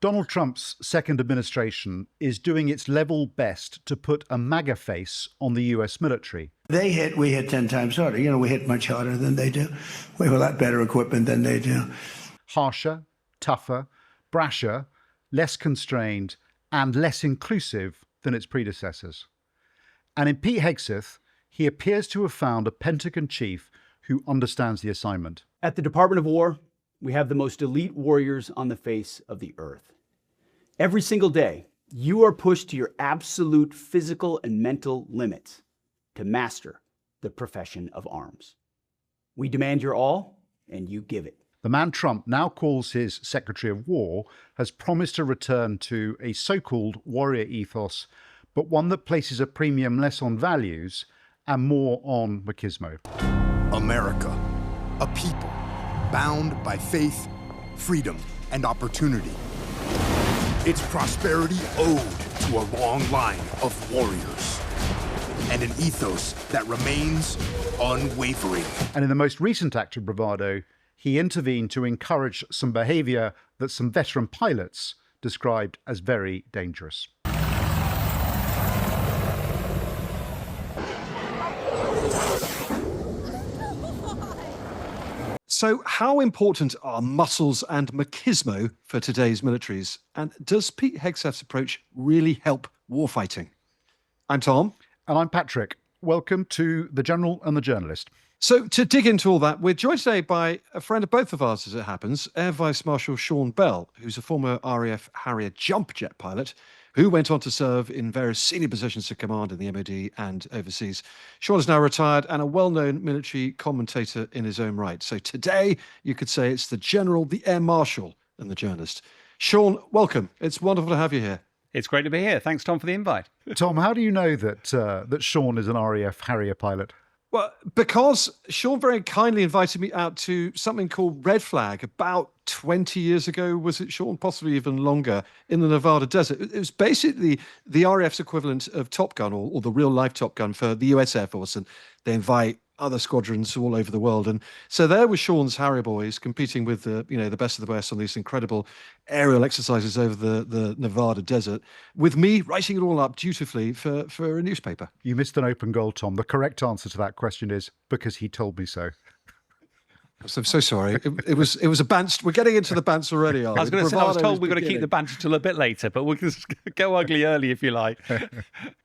Donald Trump's second administration is doing its level best to put a MAGA face on the US military. We hit 10 times harder. We hit much harder than they do. We have a lot better equipment than they do. Harsher, tougher, brasher, less constrained, and less inclusive than its predecessors. And in Pete Hegseth, he appears to have found a Pentagon chief who understands the assignment. At the Department of War, we have the most elite warriors on the face of the earth. Every single day, you are pushed to your absolute physical and mental limits to master the profession of arms. We demand your all, and you give it. The man Trump now calls his Secretary of War has promised to return to a so-called warrior ethos, but one that places a premium less on values and more on machismo. America, a people bound by faith, freedom, and opportunity. Its prosperity owed to a long line of warriors and an ethos that remains unwavering. And in the most recent act of bravado, he intervened to encourage some behaviour that some veteran pilots described as very dangerous. So how important are muscles and machismo for today's militaries? And does Pete Hegseth's approach really help warfighting? I'm Tom. And I'm Patrick. Welcome to The General and the Journalist. So to dig into all that, we're joined today by a friend of both of ours, as it happens, Air Vice-Marshal Sean Bell, who's a former RAF Harrier jump jet pilot who went on to serve in various senior positions of command in the MOD and overseas. Sean is now retired and a well-known military commentator in his own right. So today, you could say it's the General, the Air Marshal, and the Journalist. Sean, welcome. It's wonderful to have you here. It's great to be here. Thanks, Tom, for the invite. Tom, how do you know that Sean is an RAF Harrier pilot? Well, because Sean very kindly invited me out to something called Red Flag about 20 years ago, was it, Sean? Possibly even longer, in the Nevada desert. It was basically the RAF's equivalent of Top Gun, or the real-life Top Gun for the US Air Force, and they invite other squadrons all over the world. And so there was Sean's Harrier boys competing with the best of the best on these incredible aerial exercises over the Nevada desert, with me writing it all up dutifully for a newspaper. You missed an open goal, Tom. The correct answer to that question is because he told me so. I'm so sorry. It was a bants. We're getting into the bants already, are we? I was going to say, I was told we've got to keep the banter till a bit later, but we can go ugly early if you like.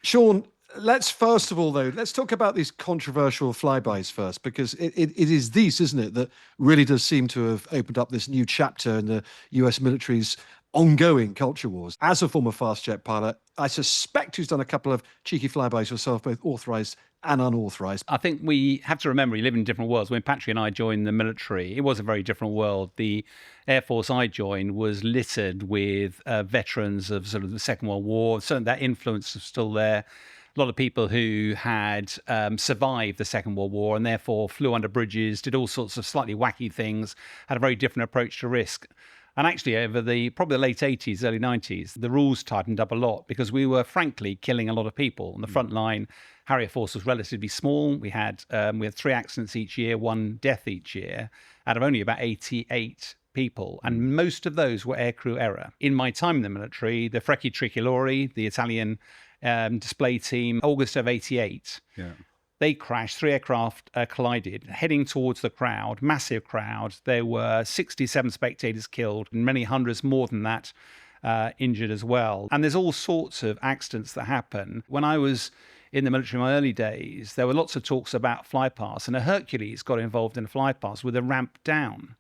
Sean, let's first of all, though, let's talk about these controversial flybys first, because it is these, isn't it, that really does seem to have opened up this new chapter in the US military's ongoing culture wars. As a former fast jet pilot, I suspect who's done a couple of cheeky flybys yourself, both authorised and unauthorised. I think we have to remember we live in different worlds. When Patrick and I joined the military, it was a very different world. The Air Force I joined was littered with veterans of sort of the Second World War. Certainly that influence was still there. A lot of people who had survived the Second World War and therefore flew under bridges, did all sorts of slightly wacky things, had a very different approach to risk. And actually, over probably the late 80s, early 90s, the rules tightened up a lot because we were, frankly, killing a lot of people. On the front line, Harrier Force was relatively small. We had 3 accidents each year, 1 death each year, out of only about 88 people. And most of those were aircrew error. In my time in the military, the Frecce Tricolori, the Italian display team, August of 88, they crashed. 3 aircraft collided, heading towards the crowd, massive crowd. There were 67 spectators killed and many hundreds more than that injured as well. And there's all sorts of accidents that happen. When I was in the military in my early days, there were lots of talks about flypast, and a Hercules got involved in a flypast with a ramp down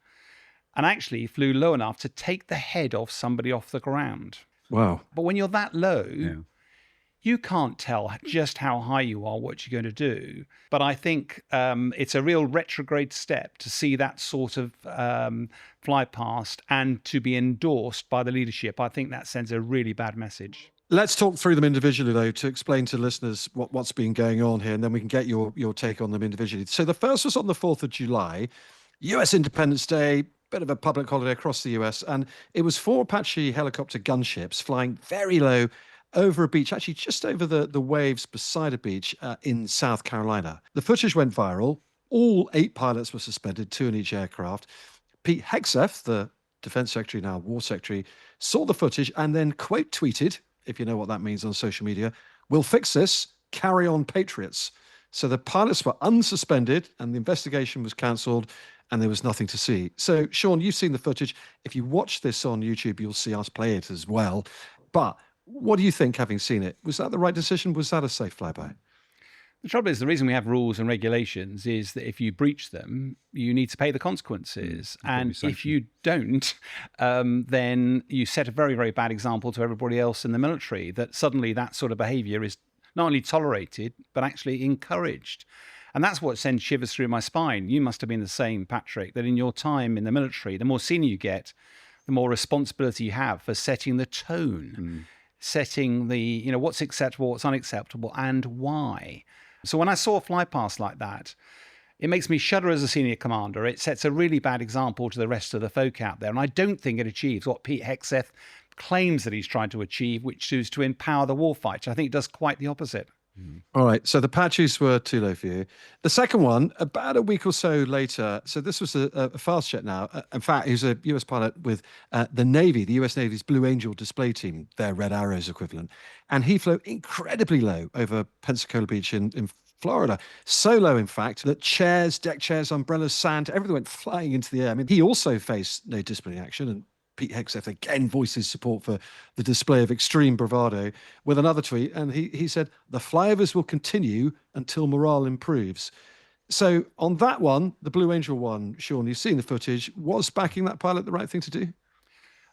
and actually flew low enough to take the head of somebody off the ground. Wow. But when you're that low, you can't tell just how high you are, what you're going to do. But I think it's a real retrograde step to see that sort of fly past and to be endorsed by the leadership. I think that sends a really bad message. Let's talk through them individually, though, to explain to listeners what's been going on here, and then we can get your take on them individually. So the first was on the 4th of July, US Independence Day, bit of a public holiday across the US, and it was 4 Apache helicopter gunships flying very low over a beach, actually just over the waves beside a beach in South Carolina. The footage went viral. All 8 pilots were suspended, 2 in each aircraft. Pete Hegseth, the Defense Secretary, now War Secretary, saw the footage and then quote tweeted, if you know what that means on social media, "We'll fix this, carry on Patriots." So the pilots were unsuspended and the investigation was cancelled and there was nothing to see. So, Sean, you've seen the footage. If you watch this on YouTube, you'll see us play it as well. But what do you think, having seen it? Was that the right decision? Was that a safe flyby? The trouble is, the reason we have rules and regulations is that if you breach them, you need to pay the consequences. And if you don't, then you set a very, very bad example to everybody else in the military, that suddenly that sort of behavior is not only tolerated, but actually encouraged. And that's what sends shivers through my spine. You must have been the same, Patrick, that in your time in the military, the more senior you get, the more responsibility you have for setting the tone, setting the, what's acceptable, what's unacceptable, and why. So when I saw a flypast like that, it makes me shudder as a senior commander. It sets a really bad example to the rest of the folk out there. And I don't think it achieves what Pete Hegseth claims that he's trying to achieve, which is to empower the warfighter. I think it does quite the opposite. All right, so the patches were too low for you. The second one, about a week or so later, so this was a fast jet now. In fact, he was a US pilot with the Navy, the US Navy's Blue Angel display team, their Red Arrows equivalent. And he flew incredibly low over Pensacola Beach in Florida. So low, in fact, that chairs, deck chairs, umbrellas, sand, everything went flying into the air. I mean, he also faced no disciplinary action, and Pete Hegseth again voices support for the display of extreme bravado with another tweet. And he said, "The flyovers will continue until morale improves." So on that one, the Blue Angel one, Sean, you've seen the footage. Was backing that pilot the right thing to do?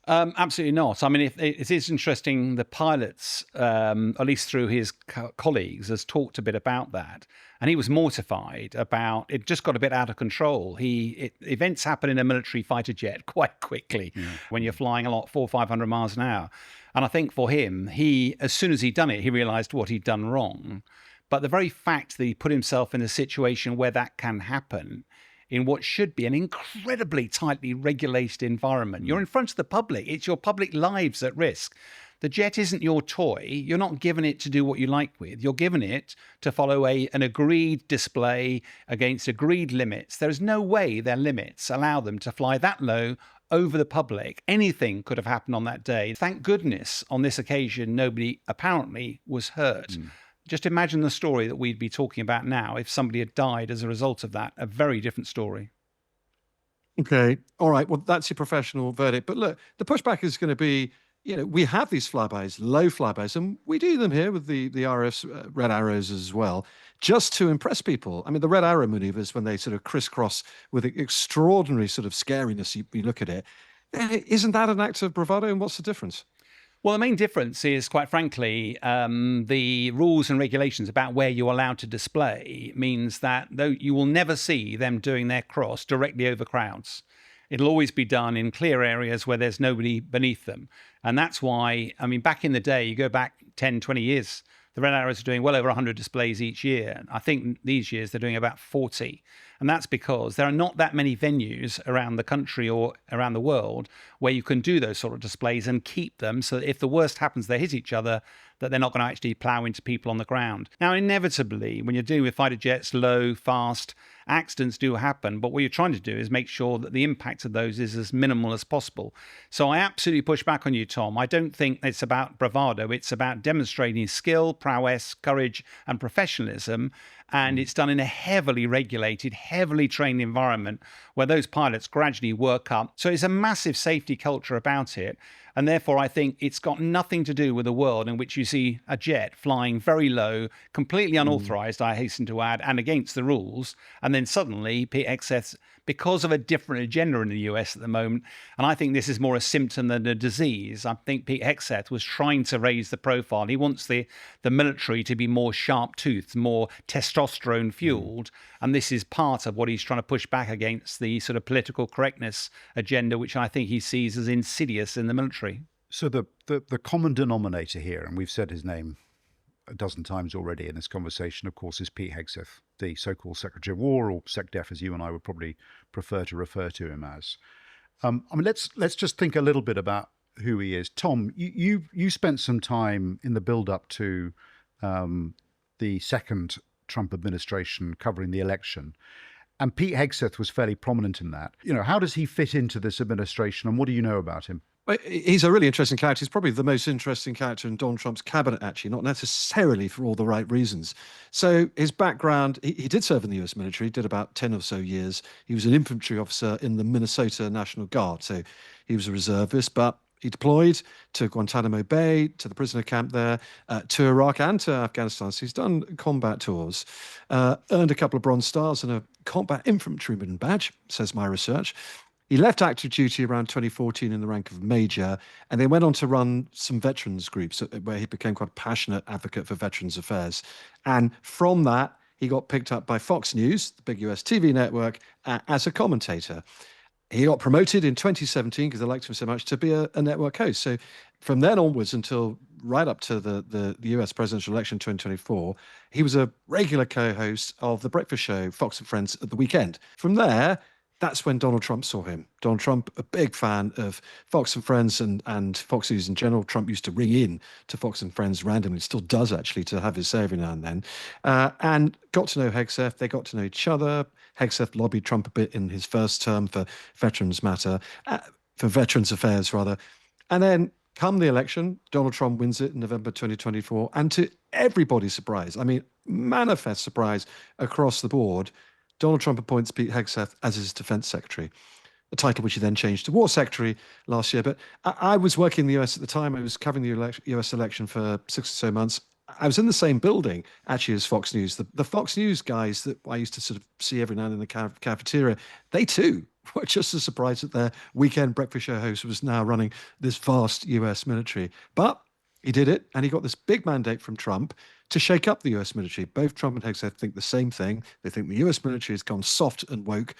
Absolutely not. I mean, it is interesting. The pilots, at least through his colleagues, has talked a bit about that, and he was mortified about it. Just got a bit out of control. Events happen in a military fighter jet quite quickly when you're flying a lot, 400 or 500 miles an hour. And I think for him, as soon as he'd done it, he realised what he'd done wrong. But the very fact that he put himself in a situation where that can happen, in what should be an incredibly tightly regulated environment. You're in front of the public. It's your public lives at risk. The jet isn't your toy. You're not given it to do what you like with. You're given it to follow an agreed display against agreed limits. There's no way their limits allow them to fly that low over the public. Anything could have happened on that day. Thank goodness on this occasion, nobody apparently was hurt. Just imagine the story that we'd be talking about now if somebody had died as a result of that. A very different story. Okay. All right. Well, that's your professional verdict. But look, the pushback is going to be, we have these flybys, low flybys, and we do them here with the RF's Red Arrows as well, just to impress people. I mean, the Red Arrow maneuvers, when they sort of crisscross with extraordinary sort of scariness, you look at it, isn't that an act of bravado? And what's the difference? Well, the main difference is, quite frankly, the rules and regulations about where you're allowed to display means that though you will never see them doing their cross directly over crowds. It'll always be done in clear areas where there's nobody beneath them. And that's why, I mean, back in the day, you go back 10, 20 years, the Red Arrows are doing well over 100 displays each year. I think these years they're doing about 40. And that's because there are not that many venues around the country or around the world where you can do those sort of displays and keep them so that if the worst happens, they hit each other, that they're not going to actually plow into people on the ground. Now, inevitably, when you're dealing with fighter jets, low, fast, accidents do happen. But what you're trying to do is make sure that the impact of those is as minimal as possible. So I absolutely push back on you, Tom. I don't think it's about bravado. It's about demonstrating skill, prowess, courage, and professionalism. And it's done in a heavily regulated, heavily trained environment where those pilots gradually work up. So it's a massive safety culture about it. And therefore, I think it's got nothing to do with a world in which you see a jet flying very low, completely unauthorized, I hasten to add, and against the rules. And then suddenly, Pete Hegseth, because of a different agenda in the US at the moment, and I think this is more a symptom than a disease, I think Pete Hegseth was trying to raise the profile. He wants the military to be more sharp-toothed, more testosterone fueled. And this is part of what he's trying to push back against, the sort of political correctness agenda, which I think he sees as insidious in the military. So the common denominator here, and we've said his name a dozen times already in this conversation, of course, is Pete Hegseth, the so-called Secretary of War, or SecDef, as you and I would probably prefer to refer to him as. I mean, let's just think a little bit about who he is. Tom, you spent some time in the build-up to the second Trump administration covering the election, And Pete Hegseth was fairly prominent in that. How does he fit into this administration, and what do you know about him? Well, he's a really interesting character. He's probably the most interesting character in Donald Trump's cabinet, actually, not necessarily for all the right reasons. So his background, he did serve in the US military, did about 10 or so years. He was an infantry officer in the Minnesota National Guard. So he was a reservist, but he deployed to Guantanamo Bay, to the prisoner camp there, to Iraq and to Afghanistan. So he's done combat tours, earned a couple of Bronze Stars and a combat infantryman badge, says my research. He left active duty around 2014 in the rank of major, and then went on to run some veterans groups where he became quite a passionate advocate for veterans affairs. And from that, he got picked up by Fox News, the big US TV network, as a commentator. He got promoted in 2017, because they liked him so much, to be a network host. So from then onwards until right up to the US presidential election 2024, he was a regular co-host of The Breakfast Show, Fox and Friends at the weekend. From there, that's when Donald Trump saw him. Donald Trump, a big fan of Fox and Friends and Fox News in general. Trump used to ring in to Fox and Friends randomly, still does actually, to have his say every now and then, and got to know Hegseth. They got to know each other. Hegseth lobbied Trump a bit in his first term for Veterans Affairs, rather. And then come the election, Donald Trump wins it in November 2024. And to everybody's surprise, I mean, manifest surprise across the board, Donald Trump appoints Pete Hegseth as his defense secretary, a title which he then changed to war secretary last year. But I was working in the US at the time. I was covering the US election for 6 or so months. I was in the same building, actually, as Fox News. The Fox News guys that I used to sort of see every now and then in the cafeteria, they too were just as surprised that their weekend breakfast show host was now running this vast US military. But he did it, and he got this big mandate from Trump to shake up the US military. Both Trump and Hegseth think the same thing. They think the US military has gone soft and woke,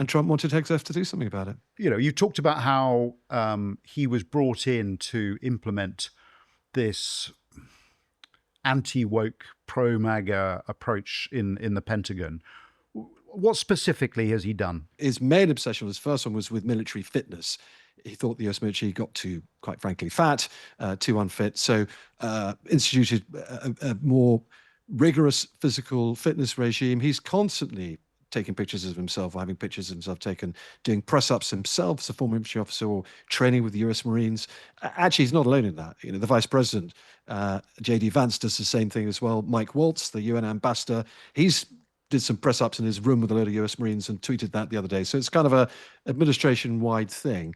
and Trump wanted Hegseth to do something about it. You talked about how he was brought in to implement this anti-woke, pro-MAGA approach in the Pentagon. What specifically has he done? His main obsession, his first one, was with military fitness. He thought the US military got too, quite frankly, fat, too unfit. So instituted a more rigorous physical fitness regime. He's constantly taking pictures of himself, or having pictures of himself taken, doing press-ups himself as a former infantry officer, or training with the US Marines. Actually, he's not alone in that. The Vice President, J.D. Vance, does the same thing as well. Mike Waltz, the UN ambassador, he's did some press-ups in his room with a load of US Marines and tweeted that the other day. So it's kind of a administration-wide thing.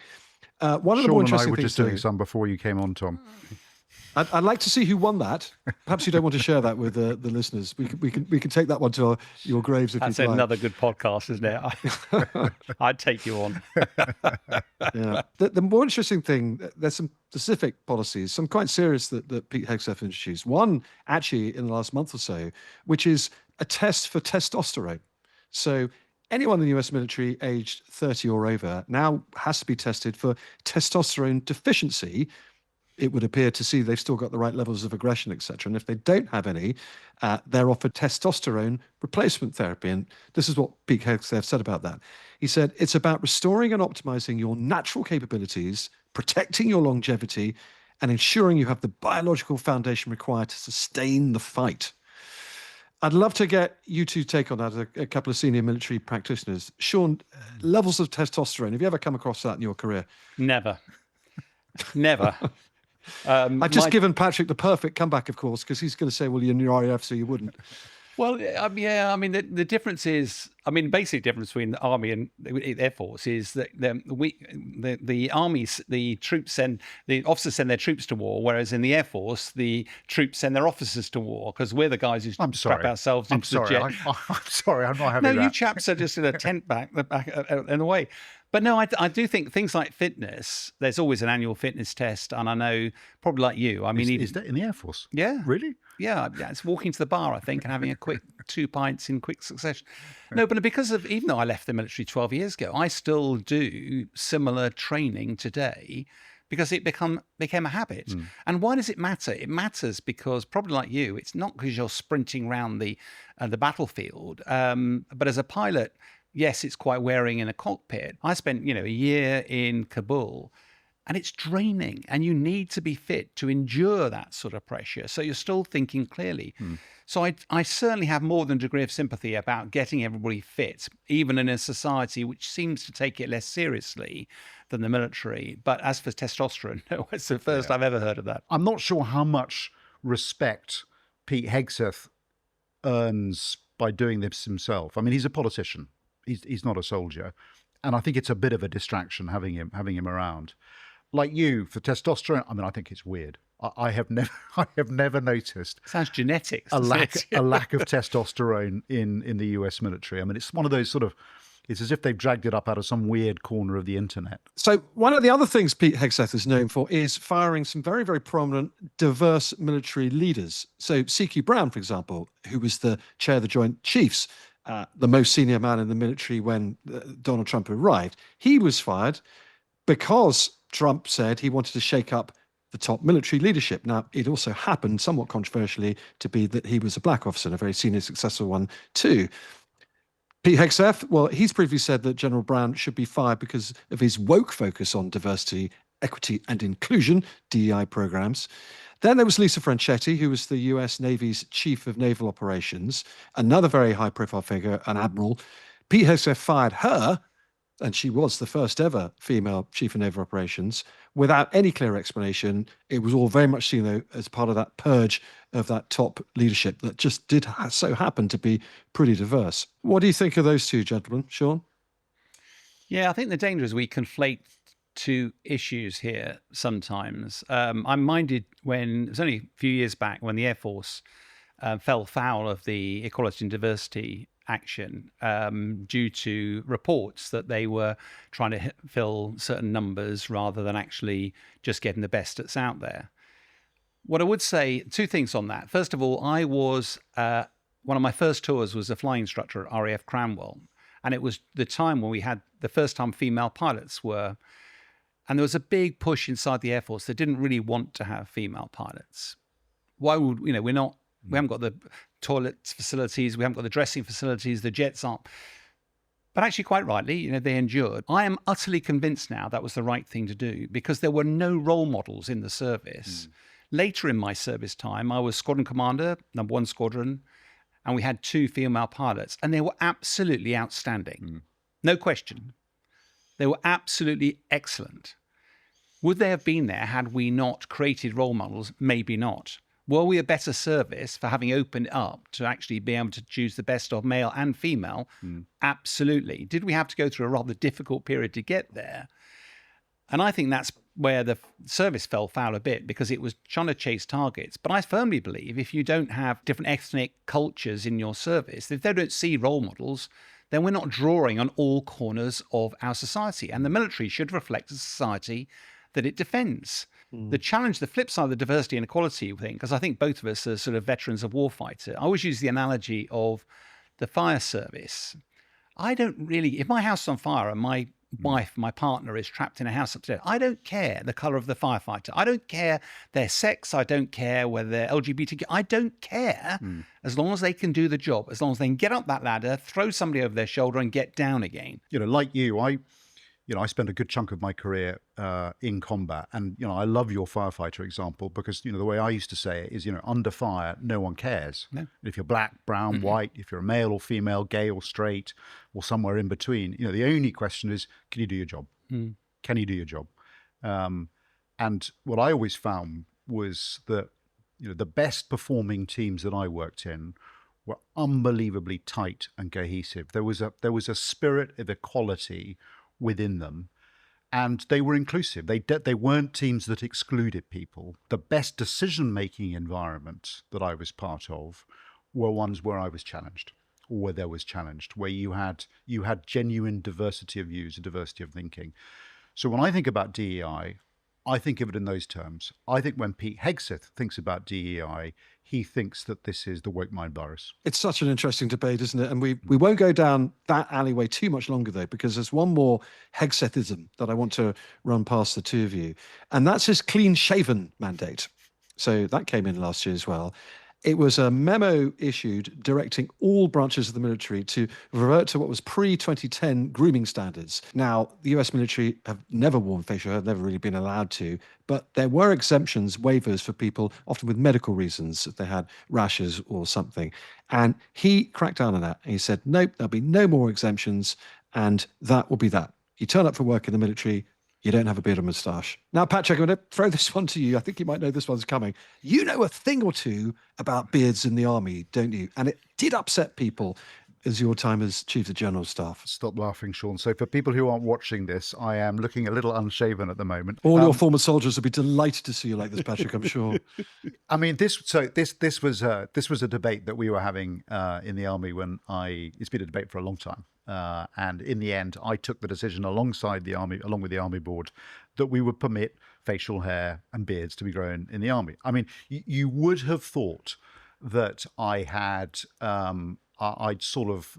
One of the more interesting things, Sean and I were just doing some before you came on, Tom. I'd like to see who won that. Perhaps you don't want to share that with the listeners. We can take that one to your graves if you like. That's another good podcast, isn't it? I'd take you on. Yeah. The more interesting thing, there's some specific policies, some quite serious that Pete Hegseth introduced. One, actually, in the last month or so, which is a test for testosterone. So anyone in the US military aged 30 or over now has to be tested for testosterone deficiency. It would appear to see they've still got the right levels of aggression, etc. And if they don't have any, they're offered testosterone replacement therapy. And this is what Pete Hegseth said about that. He said, it's about restoring and optimizing your natural capabilities, protecting your longevity, and ensuring you have the biological foundation required to sustain the fight. I'd love to get you two take on that as a couple of senior military practitioners. Sean, levels of testosterone, have you ever come across that in your career? Never. I've just given Patrick the perfect comeback, of course, because he's going to say, well, you're in your RAF, so you wouldn't. Well, yeah, I mean, the difference is, basic difference between the Army and the Air Force is that the Armies, the officers send their troops to war, whereas in the Air Force, the troops send their officers to war, because we're the guys who strap ourselves into the jet. I'm sorry, I'm not having that. No, you chaps are just in a tent back in a way. But no, I do think things like fitness, there's always an annual fitness test. And I know, probably like you, Is that in the Air Force? Yeah. Really? Yeah, it's walking to the bar, I think, and having a quick 2 pints in quick succession. No, but because of, even though I left the military 12 years ago, I still do similar training today because it became a habit. And why does it matter? It matters because, probably like you, it's not because you're sprinting around the battlefield, but as a pilot, yes, it's quite wearing in a cockpit. I spent, a year in Kabul, And it's draining, and you need to be fit to endure that sort of pressure. So you're still thinking clearly. So I certainly have more than a degree of sympathy about getting everybody fit, even in a society which seems to take it less seriously than the military. But as for testosterone, no, it's the first I've ever heard of that. I'm not sure how much respect Pete Hegseth earns by doing this himself. I mean, he's a politician. He's not a soldier. And I think it's a bit of a distraction having him around. Like you, for testosterone, I mean, I think it's weird. I have never noticed Sounds genetic. a lack of testosterone in the US military. I mean, it's one of those sort of, it's as if they've dragged it up out of some weird corner of the internet. So one of the other things Pete Hegseth is known for is firing some very, very prominent, diverse military leaders. So C.Q. Brown, for example, who was the chair of the Joint Chiefs, the most senior man in the military when Donald Trump arrived, he was fired because Trump said he wanted to shake up the top military leadership. Now, it also happened, somewhat controversially, to be that he was a black officer, and a very senior, successful one too. Pete Hegseth, well, he's previously said that General Brown should be fired because of his woke focus on diversity, equity, and inclusion, DEI programs. Then there was Lisa Franchetti, who was the US Navy's Chief of Naval Operations, another very high-profile figure, an admiral. Pete Hegseth fired her, and she was the first ever female Chief of Naval Operations, without any clear explanation. It was all very much seen, though, as part of that purge of that top leadership that just did so happen to be pretty diverse. What do you think of those two gentlemen, Sean? Yeah, I think the danger is we conflate two issues here sometimes. I'm minded when, it was only a few years back, when the Air Force fell foul of the equality and diversity action due to reports that they were trying to fill certain numbers rather than actually just getting the best that's out there. What I would say, two things on that. First of all, I was, one of my first tours was a flying instructor at RAF Cranwell. And it was the time when we had the first time female pilots were, and there was a big push inside the Air Force. They didn't really want to have female pilots. Why would, we haven't got the toilet facilities, we haven't got the dressing facilities, the jets aren't. But actually, quite rightly, they endured. I am utterly convinced now that was the right thing to do because there were no role models in the service. Later in my service time, I was squadron commander, number 1 squadron, and we had 2 female pilots, and they were absolutely outstanding. No question. They were absolutely excellent. Would they have been there had we not created role models? Maybe not. Were we a better service for having opened up to actually be able to choose the best of male and female? Absolutely. Did we have to go through a rather difficult period to get there? And I think that's where the service fell foul a bit because it was trying to chase targets. But I firmly believe if you don't have different ethnic cultures in your service, if they don't see role models, then we're not drawing on all corners of our society. And the military should reflect a society that it defends. The challenge, the flip side of the diversity and equality thing, because I think both of us are sort of veterans of warfighter. I always use the analogy of the fire service. I don't really, if my house is on fire and my wife, my partner is trapped in a house upstairs, I don't care the color of the firefighter. I don't care their sex. I don't care whether they're LGBTQ. I don't care as long as they can do the job, as long as they can get up that ladder, throw somebody over their shoulder and get down again. Like you, I spent a good chunk of my career in combat, and I love your firefighter example because the way I used to say it is under fire no one cares. No. If you're black, brown, white, if you're a male or female, gay or straight, or somewhere in between, the only question is, can you do your job? Can you do your job? And what I always found was that the best performing teams that I worked in were unbelievably tight and cohesive. There was a spirit of equality within them, and they were inclusive. They weren't teams that excluded people. The best decision-making environments that I was part of were ones where I was challenged, or where there was challenged, where you had genuine diversity of views, a diversity of thinking. So when I think about DEI, I think of it in those terms. I think when Pete Hegseth thinks about DEI, he thinks that this is the woke mind virus. It's such an interesting debate, isn't it? And we won't go down that alleyway too much longer, though, because there's one more Hegsethism that I want to run past the two of you. And that's his clean-shaven mandate. So that came in last year as well. It was a memo issued directing all branches of the military to revert to what was pre-2010 grooming standards. Now, the US military have never worn facial hair, never really been allowed to, but there were exemptions, waivers for people, often with medical reasons, if they had rashes or something. And he cracked down on that. He said, nope, there'll be no more exemptions, and that will be that. You turn up for work in the military, you don't have a beard or moustache. Now, Patrick, I'm going to throw this one to you. I think you might know this one's coming. You know a thing or two about beards in the army, don't you? And it did upset people as your time as Chief of General Staff. Stop laughing, Sean. So for people who aren't watching this, I am looking a little unshaven at the moment. All your former soldiers will be delighted to see you like this, Patrick, I'm sure. I mean, this was a debate that we were having in the army it's been a debate for a long time. And in the end, I took the decision along with the army board, that we would permit facial hair and beards to be grown in the army. I mean, you would have thought that I'd sort of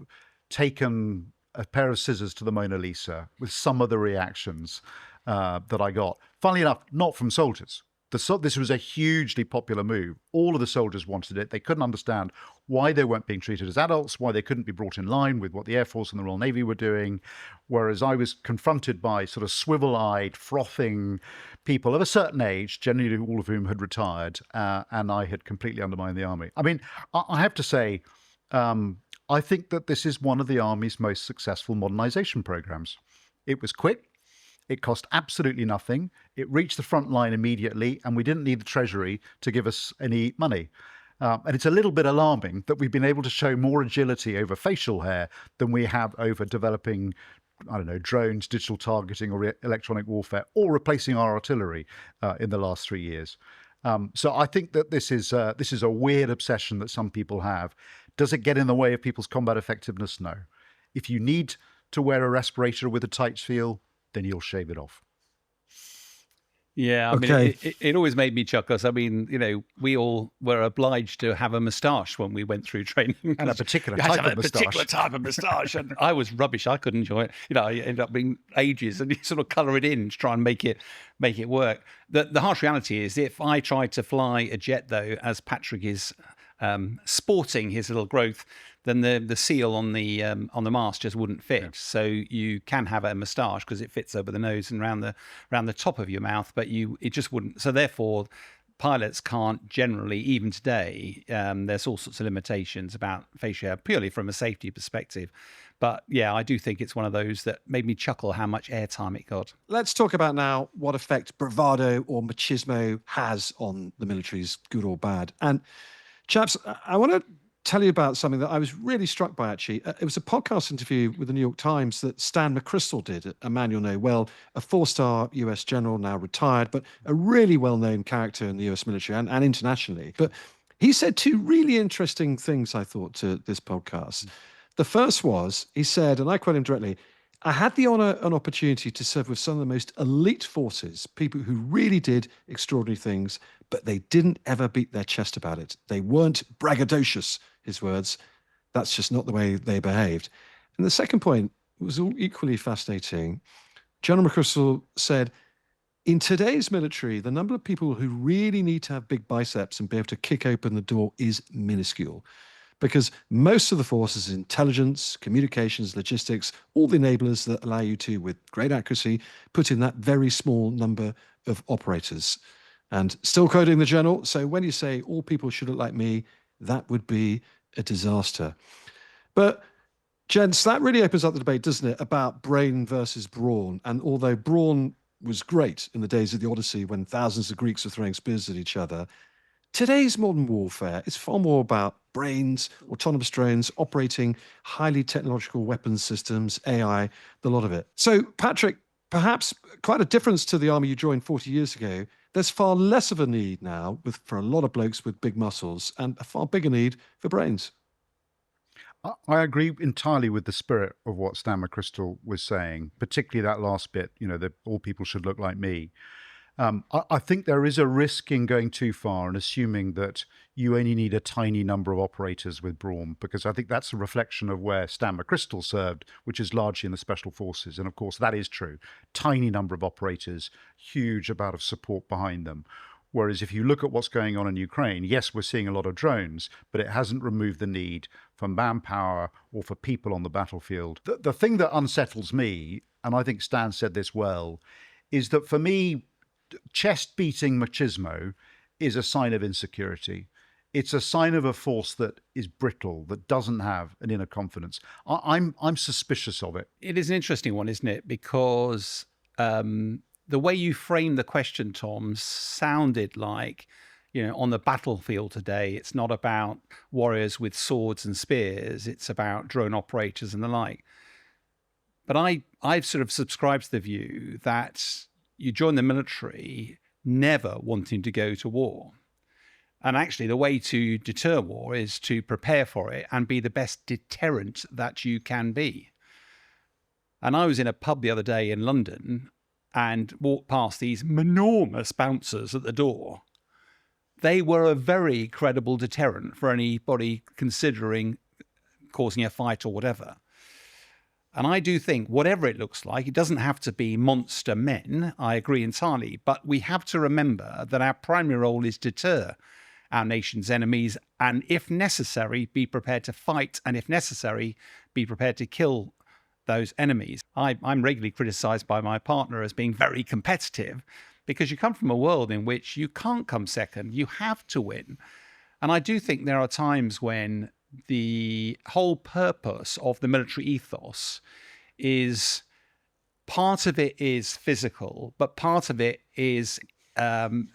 taken a pair of scissors to the Mona Lisa with some of the reactions that I got. Funnily enough, not from soldiers. This was a hugely popular move. All of the soldiers wanted it. They couldn't understand why they weren't being treated as adults, why they couldn't be brought in line with what the Air Force and the Royal Navy were doing. Whereas I was confronted by sort of swivel-eyed, frothing people of a certain age, generally all of whom had retired, and I had completely undermined the army. I mean, I have to say, I think that this is one of the Army's most successful modernization programs. It was quick. It cost absolutely nothing. It reached the front line immediately, and we didn't need the Treasury to give us any money. And it's a little bit alarming that we've been able to show more agility over facial hair than we have over developing, I don't know, drones, digital targeting, or electronic warfare, or replacing our artillery in the last 3 years. So I think that this is a weird obsession that some people have. Does it get in the way of people's combat effectiveness? No. If you need to wear a respirator with a tight feel, then you'll shave it off. Yeah, I mean, it always made me chuckle. I mean, you know, we all were obliged to have a moustache when we went through training. And a particular type of moustache. And I was rubbish. I couldn't enjoy it. You know, it ended up being ages, and you sort of colour it in to try and make it work. The harsh reality is, if I tried to fly a jet, though, as Patrick is sporting his little growth, then the seal on the mast just wouldn't fit. Yeah. So you can have a moustache because it fits over the nose and around the top of your mouth, but it just wouldn't. So therefore, pilots can't generally, even today, there's all sorts of limitations about facial hair purely from a safety perspective. But yeah, I do think it's one of those that made me chuckle how much airtime it got. Let's talk about now what effect bravado or machismo has on the military's good or bad. And chaps, I want to tell you about something that I was really struck by, actually. It was a podcast interview with the New York Times that Stan McChrystal did, a man you'll know well, a 4-star US general, now retired, but a really well-known character in the US military and internationally. But he said 2 really interesting things, I thought, to this podcast. The first was, he said, and I quote him directly, "I had the honor and opportunity to serve with some of the most elite forces, people who really did extraordinary things, but they didn't ever beat their chest about it. They weren't braggadocious," his words. "That's just not the way they behaved." And the second point was equally fascinating. General McChrystal said, "In today's military, the number of people who really need to have big biceps and be able to kick open the door is minuscule, because most of the forces, intelligence, communications, logistics, all the enablers that allow you to, with great accuracy, put in that very small number of operators." And still quoting the general, "So when you say all people should look like me, that would be a disaster." But gents, that really opens up the debate, doesn't it, about brain versus brawn. And although brawn was great in the days of the Odyssey when thousands of Greeks were throwing spears at each other, today's modern warfare is far more about brains, autonomous drones, operating highly technological weapons systems, AI, the lot of it. So, Patrick, perhaps quite a difference to the army you joined 40 years ago. There's far less of a need now for a lot of blokes with big muscles, and a far bigger need for brains. I agree entirely with the spirit of what Stan McChrystal was saying, particularly that last bit, you know, that all people should look like me. I think there is a risk in going too far and assuming that you only need a tiny number of operators with brawn, because I think that's a reflection of where Stan McChrystal served, which is largely in the special forces. And of course, that is true. Tiny number of operators, huge amount of support behind them. Whereas if you look at what's going on in Ukraine, yes, we're seeing a lot of drones, but it hasn't removed the need for manpower or for people on the battlefield. The thing that unsettles me, and I think Stan said this well, is that for me, chest-beating machismo is a sign of insecurity. It's a sign of a force that is brittle, that doesn't have an inner confidence. I'm suspicious of it. It is an interesting one, isn't it? Because the way you framed the question, Tom, sounded like, on the battlefield today, it's not about warriors with swords and spears. It's about drone operators and the like. But I've sort of subscribed to the view that you join the military never wanting to go to war. And actually, the way to deter war is to prepare for it and be the best deterrent that you can be. And I was in a pub the other day in London and walked past these enormous bouncers at the door. They were a very credible deterrent for anybody considering causing a fight or whatever. And I do think, whatever it looks like, it doesn't have to be monster men. I agree entirely. But we have to remember that our primary role is deter our nation's enemies, and if necessary, be prepared to fight, and if necessary, be prepared to kill those enemies. I'm regularly criticised by my partner as being very competitive, because you come from a world in which you can't come second, you have to win. And I do think there are times when the whole purpose of the military ethos is, part of it is physical, but part of it is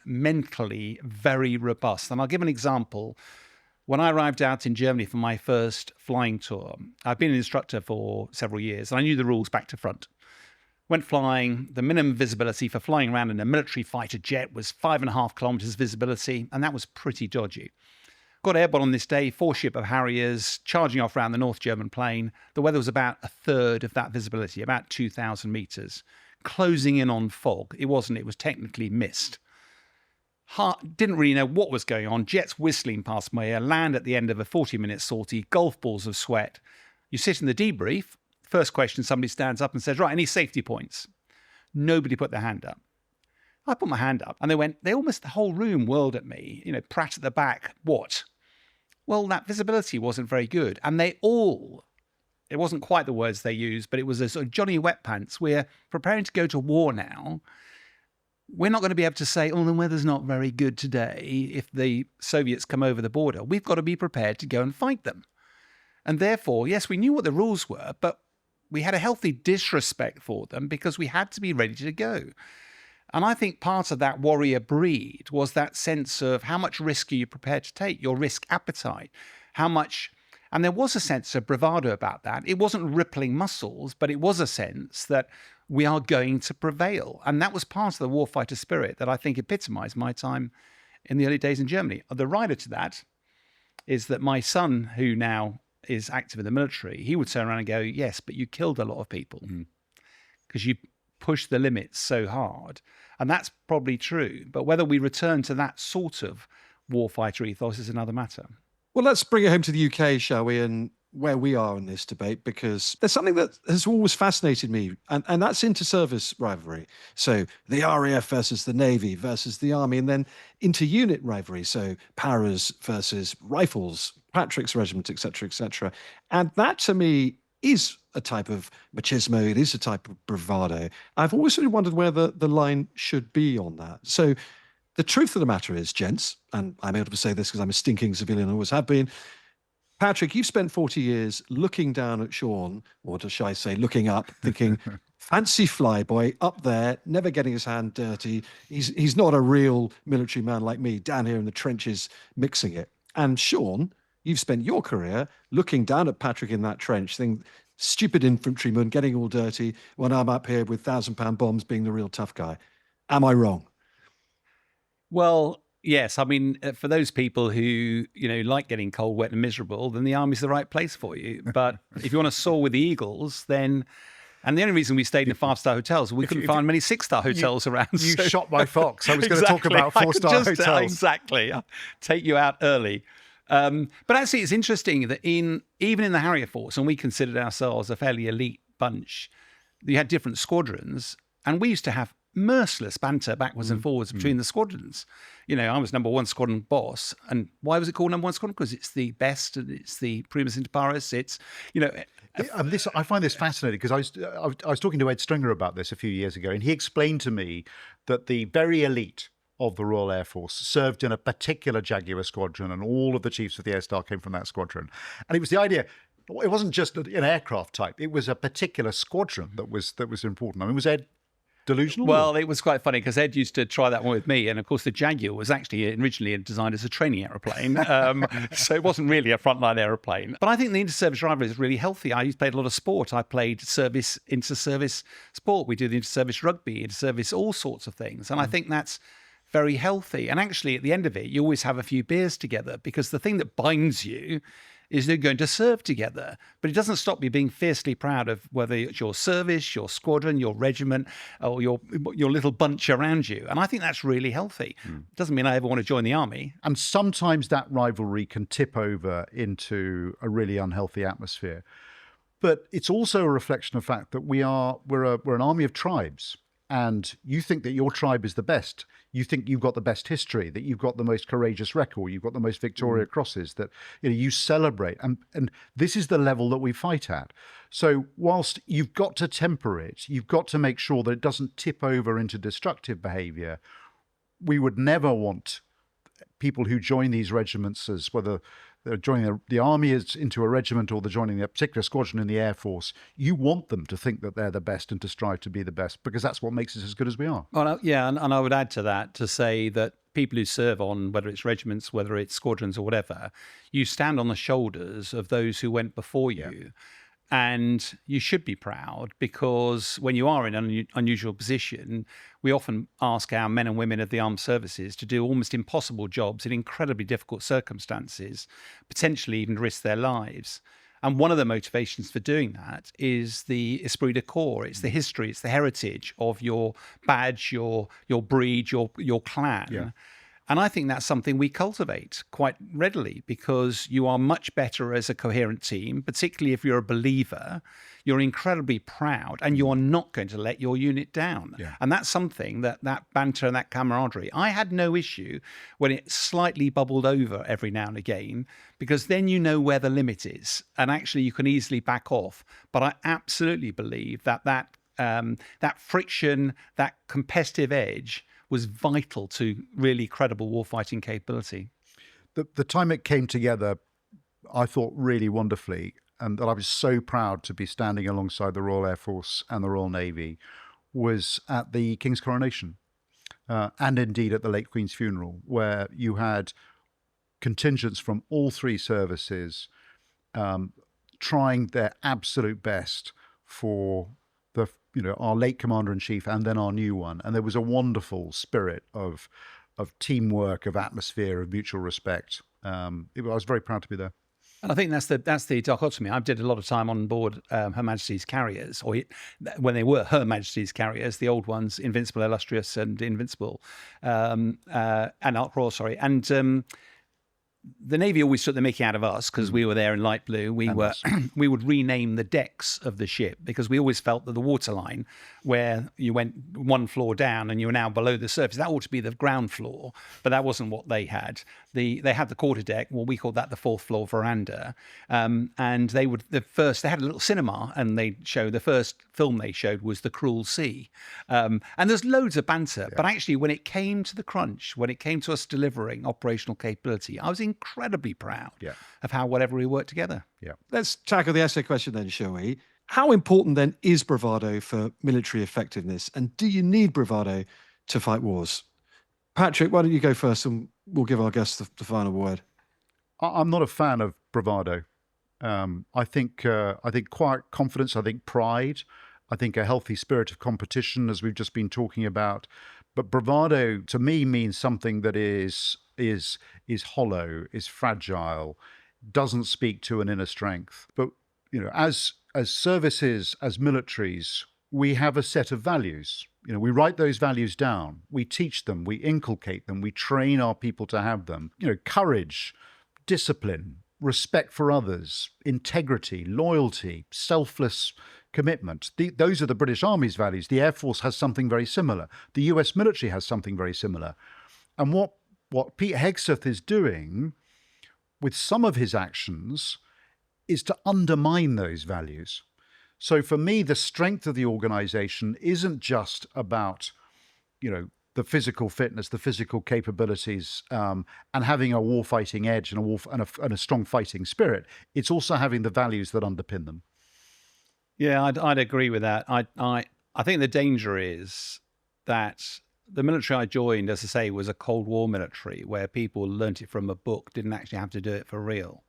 mentally very robust. And I'll give an example. When I arrived out in Germany for my first flying tour, I've been an instructor for several years and I knew the rules back to front. Went flying. The minimum visibility for flying around in a military fighter jet was 5.5 kilometers visibility, and that was pretty dodgy. Got airborne on this day, 4 ship of Harriers charging off around the North German plain. The weather was about a third of that visibility, about 2,000 meters. Closing in on fog. It was technically mist. Didn't really know what was going on. Jets whistling past my ear, land at the end of a 40-minute sortie, golf balls of sweat. You sit in the debrief. First question, somebody stands up and says, right, any safety points? Nobody put their hand up. I put my hand up and the whole room whirled at me. Pratt at the back, what? Well, that visibility wasn't very good. And it wasn't quite the words they used, but it was a sort of Johnny Wet Pants. We're preparing to go to war now. We're not going to be able to say, oh, the weather's not very good today if the Soviets come over the border. We've got to be prepared to go and fight them. And therefore, yes, we knew what the rules were, but we had a healthy disrespect for them because we had to be ready to go. And I think part of that warrior breed was that sense of how much risk are you prepared to take, your risk appetite, how much. And there was a sense of bravado about that. It wasn't rippling muscles, but it was a sense that we are going to prevail. And that was part of the warfighter spirit that I think epitomized my time in the early days in Germany. The rider to that is that my son, who now is active in the military, he would turn around and go, yes, but you killed a lot of people because you pushed the limits so hard. And that's probably true. But whether we return to that sort of warfighter ethos is another matter. Well, let's bring it home to the UK, shall we, and where we are in this debate, because there's something that has always fascinated me, and that's inter-service rivalry. So the RAF versus the Navy versus the Army, and then inter-unit rivalry. So Paras versus Rifles, Patrick's Regiment, etc., etc. And that, to me, is a type of machismo. It is a type of bravado. I've always sort of wondered where the line should be on that. So the truth of the matter is, gents, and I'm able to say this because I'm a stinking civilian, I always have been, Patrick, you've spent 40 years looking down at Sean, or shall I say, looking up, thinking, fancy flyboy up there, never getting his hand dirty. He's not a real military man like me, down here in the trenches mixing it. And Sean, you've spent your career looking down at Patrick in that trench, thinking, stupid infantryman, getting all dirty, when I'm up here with 1,000-pound bombs being the real tough guy. Am I wrong? Well, yes. I mean, for those people who, like getting cold, wet and miserable, then the Army's the right place for you. But if you want to soar with the eagles, then... And the only reason we stayed in 5-star hotels, we couldn't find many 6-star hotels around. You shot my fox. I was going to talk about 4-star hotels. Exactly. I'll take you out early. But actually, it's interesting that even in the Harrier Force, and we considered ourselves a fairly elite bunch, you had different squadrons, and we used to have merciless banter backwards and forwards between the squadrons. I was number one squadron boss. And why was it called number one squadron? Because it's the best and it's the primus inter pares. It's, I find this fascinating because I was talking to Ed Stringer about this a few years ago, and he explained to me that the very elite of the Royal Air Force served in a particular Jaguar squadron, and all of the chiefs of the Air Star came from that squadron. And it was the idea, it wasn't just an aircraft type, it was a particular squadron that was important. I mean, was Ed delusional? Well, it was quite funny because Ed used to try that one with me. And of course, the Jaguar was actually originally designed as a training aeroplane. So it wasn't really a frontline aeroplane. But I think the inter-service rivalry is really healthy. I played a lot of sport. I played inter-service sport. We do the inter-service rugby, inter-service, all sorts of things. And I think that's very healthy. And actually, at the end of it, you always have a few beers together because the thing that binds you is they're going to serve together. But it doesn't stop you being fiercely proud of whether it's your service, your squadron, your regiment, or your little bunch around you. And I think that's really healthy. It doesn't mean I ever want to join the army. And sometimes that rivalry can tip over into a really unhealthy atmosphere. But it's also a reflection of the fact that we're an army of tribes. And you think that your tribe is the best. You think you've got the best history, that you've got the most courageous record, you've got the most Victoria Crosses, that you celebrate. And this is the level that we fight at. So whilst you've got to temper it, you've got to make sure that it doesn't tip over into destructive behaviour. We would never want people who join these regiments, as whether they're joining the army as into a regiment or they're joining a particular squadron in the Air Force, you want them to think that they're the best and to strive to be the best, because that's what makes us as good as we are. Well, yeah, and I would add to that to say that people who serve on, whether it's regiments, whether it's squadrons or whatever, you stand on the shoulders of those who went before you. Yeah. And you should be proud, because when you are in an unusual position, we often ask our men and women of the armed services to do almost impossible jobs in incredibly difficult circumstances, potentially even risk their lives. And one of the motivations for doing that is the esprit de corps. It's the history, it's the heritage of your badge, your breed, your clan. Yeah. And I think that's something we cultivate quite readily, because you are much better as a coherent team, particularly if you're a believer. You're incredibly proud and you're not going to let your unit down. Yeah. And that's something that banter and that camaraderie, I had no issue when it slightly bubbled over every now and again, because then you know where the limit is and actually you can easily back off. But I absolutely believe that friction, that competitive edge was vital to really credible warfighting capability. The time it came together, I thought really wonderfully, and that I was so proud to be standing alongside the Royal Air Force and the Royal Navy, was at the King's coronation, and indeed at the late Queen's funeral, where you had contingents from all three services trying their absolute best for our late Commander-in-Chief and then our new one. And there was a wonderful spirit of teamwork, of atmosphere, of mutual respect. I was very proud to be there. And I think that's the dichotomy. I did a lot of time on board Her Majesty's carriers, or when they were Her Majesty's carriers, the old ones, Invincible, Illustrious, and Invincible, and Royal, sorry. And the Navy always took the mickey out of us because we were there in light blue. We would rename the decks of the ship, because we always felt that the waterline, where you went one floor down and you were now below the surface, that ought to be the ground floor. But that wasn't what they had. They had the quarterdeck. Well, we called that the fourth floor veranda. And they had a little cinema, and the first film they showed was The Cruel Sea. And there's loads of banter. Yeah. But actually, when it came to the crunch, when it came to us delivering operational capability, I was incredibly proud of how whatever we worked together. Yeah. Let's tackle the essay question then, shall we? How important then is bravado for military effectiveness? And do you need bravado to fight wars? Patrick, why don't you go first, and we'll give our guests the final word. I'm not a fan of bravado. I think quiet confidence, I think pride, I think a healthy spirit of competition, as we've just been talking about. But bravado to me means something that is hollow, is fragile, doesn't speak to an inner strength. But as services, as militaries, we have a set of values. We write those values down, we teach them, we inculcate them, we train our people to have them. Courage, discipline, respect for others, integrity, loyalty, selfless commitment. Those are the British Army's values. The Air Force has something very similar. The US military has something very similar. And what Pete Hegseth is doing with some of his actions is to undermine those values. So for me, the strength of the organization isn't just about, the physical fitness, the physical capabilities, and having a warfighting edge and a strong fighting spirit. It's also having the values that underpin them. Yeah, I'd agree with that. I think the danger is that the military I joined, as I say, was a Cold War military where people learnt it from a book, didn't actually have to do it for real.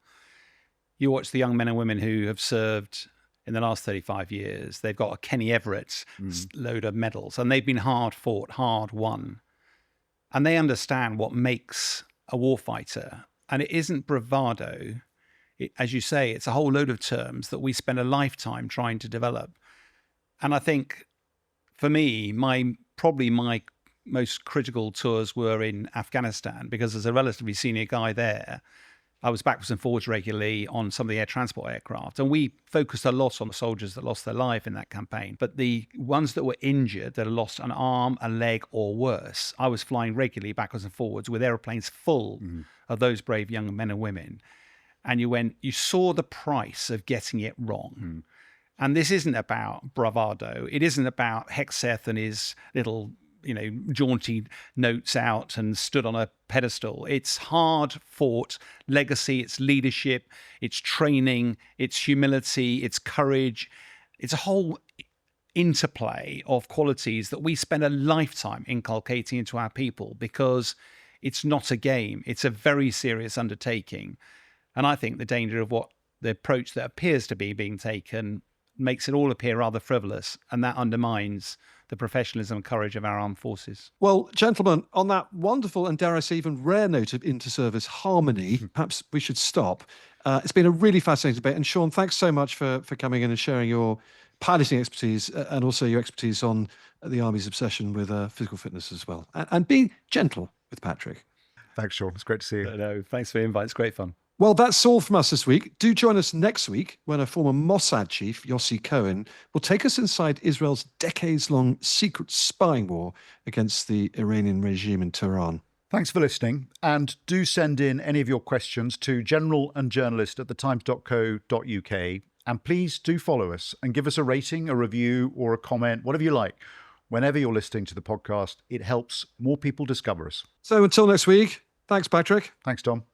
You watch the young men and women who have served in the last 35 years, they've got a Kenny Everett load of medals, and they've been hard fought, hard won. And they understand what makes a warfighter. And it isn't bravado. As you say, it's a whole load of terms that we spend a lifetime trying to develop. And I think for me, probably my most critical tours were in Afghanistan, because as a relatively senior guy there, I was backwards and forwards regularly on some of the air transport aircraft. And we focused a lot on the soldiers that lost their life in that campaign. But the ones that were injured, that had lost an arm, a leg, or worse, I was flying regularly backwards and forwards with airplanes full of those brave young men and women. And you saw the price of getting it wrong. And this isn't about bravado. It isn't about Hegseth and his little jaunty notes out and stood on a pedestal. It's hard fought legacy, it's leadership, it's training, it's humility, it's courage. It's a whole interplay of qualities that we spend a lifetime inculcating into our people, because it's not a game. It's a very serious undertaking. And I think the danger of what the approach that appears to be being taken makes it all appear rather frivolous, and that undermines the professionalism and courage of our armed forces. Well, gentlemen, on that wonderful and dare I say even rare note of inter-service harmony, perhaps we should stop. It's been a really fascinating debate. And Sean, thanks so much for coming in and sharing your piloting expertise and also your expertise on the Army's obsession with physical fitness as well. And being gentle with Patrick. Thanks, Sean. It's great to see you. No, thanks for the invite. It's great fun. Well, that's all from us this week. Do join us next week when a former Mossad chief, Yossi Cohen, will take us inside Israel's decades-long secret spying war against the Iranian regime in Tehran. Thanks for listening. And do send in any of your questions to general&journalist@thetimes.co.uk. And please do follow us and give us a rating, a review, or a comment, whatever you like. Whenever you're listening to the podcast, it helps more people discover us. So until next week, thanks, Patrick. Thanks, Tom.